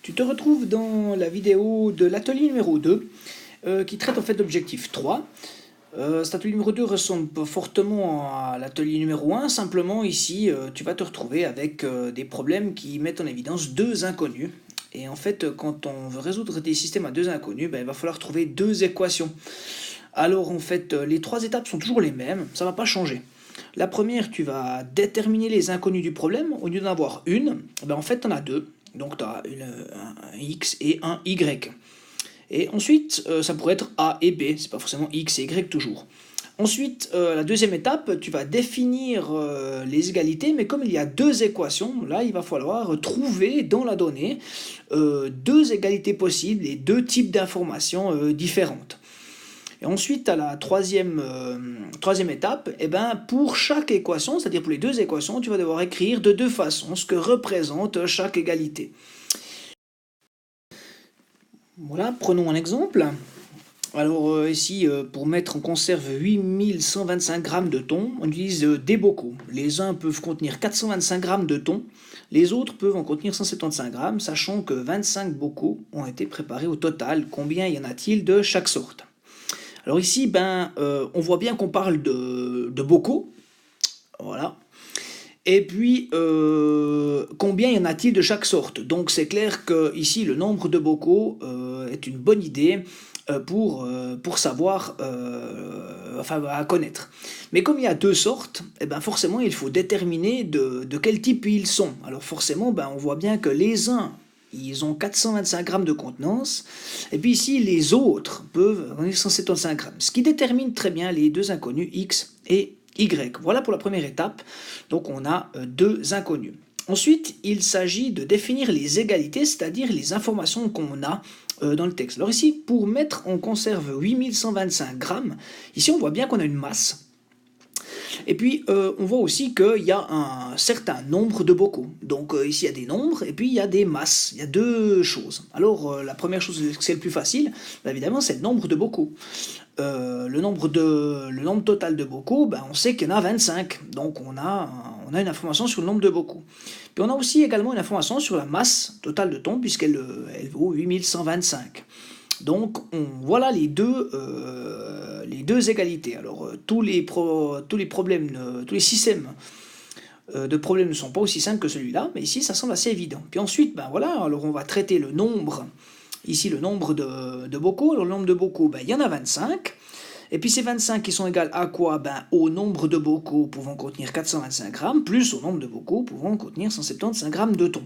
Tu te retrouves dans la vidéo de l'atelier numéro 2 qui traite en fait d'objectif 3. Cet atelier numéro 2 ressemble fortement à l'atelier numéro 1, simplement ici tu vas te retrouver avec des problèmes qui mettent en évidence deux inconnus. Et en fait, quand on veut résoudre des systèmes à deux inconnus, il va falloir trouver deux équations. Alors en fait, les trois étapes sont toujours les mêmes, ça ne va pas changer. La première, tu vas déterminer les inconnus du problème. Au lieu d'en avoir une, en fait, tu en as deux. Donc tu as un X et un Y. Et ensuite, ça pourrait être A et B, c'est pas forcément X et Y toujours. Ensuite, la deuxième étape, tu vas définir les égalités, mais comme il y a deux équations, là il va falloir trouver dans la donnée deux égalités possibles et deux types d'informations différentes. Et ensuite, à la troisième étape, pour chaque équation, c'est-à-dire pour les deux équations, tu vas devoir écrire de deux façons ce que représente chaque égalité. Voilà, prenons un exemple. Alors ici, pour mettre en conserve 8125 grammes de thon, on utilise des bocaux. Les uns peuvent contenir 425 grammes de thon, les autres peuvent en contenir 175 grammes, sachant que 25 bocaux ont été préparés au total. Combien y en a-t-il de chaque sorte? Alors ici, on voit bien qu'on parle de bocaux, voilà. Et puis, combien y en a-t-il de chaque sorte? Donc c'est clair que ici, le nombre de bocaux est une bonne idée pour savoir, à connaître. Mais comme il y a deux sortes, forcément, il faut déterminer de quel type ils sont. Alors forcément, on voit bien que les uns, ils ont 425 grammes de contenance, et puis ici, les autres peuvent contenir 175 grammes. Ce qui détermine très bien les deux inconnus X et Y. Voilà pour la première étape. Donc on a deux inconnus. Ensuite, il s'agit de définir les égalités, c'est-à-dire les informations qu'on a dans le texte. Alors ici, pour mettre en conserve 8125 grammes, ici on voit bien qu'on a une masse. Et puis, on voit aussi qu'il y a un certain nombre de bocaux. Donc ici, il y a des nombres et puis il y a des masses. Il y a deux choses. Alors, la première chose, c'est le plus facile, évidemment, c'est le nombre de bocaux. Le nombre total de bocaux, on sait qu'il y en a 25. Donc, on a une information sur le nombre de bocaux. Puis, on a aussi également une information sur la masse totale de thon, puisqu'elle vaut 8125. Donc voilà les deux égalités. Alors tous les systèmes de problèmes ne sont pas aussi simples que celui-là, mais ici ça semble assez évident. Puis ensuite, alors on va traiter le nombre, ici le nombre de bocaux. Alors le nombre de bocaux, il y en a 25. Et puis ces 25 qui sont égales à quoi? Au nombre de bocaux pouvant contenir 425 grammes, plus au nombre de bocaux pouvant contenir 175 grammes de thon.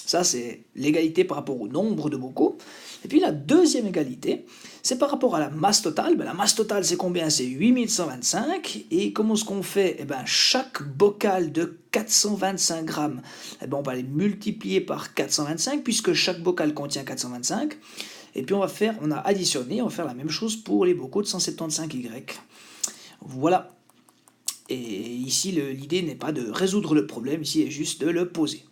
Ça, c'est l'égalité par rapport au nombre de bocaux. Et puis la deuxième égalité, c'est par rapport à la masse totale. La masse totale, c'est combien? C'est 8125. Et comment est-ce qu'on fait? Chaque bocal de 425 grammes, on va les multiplier par 425, puisque chaque bocal contient 425. Et puis on a additionné, on va faire la même chose pour les bocaux de 175Y. Voilà. Et ici, l'idée n'est pas de résoudre le problème, ici, est juste de le poser.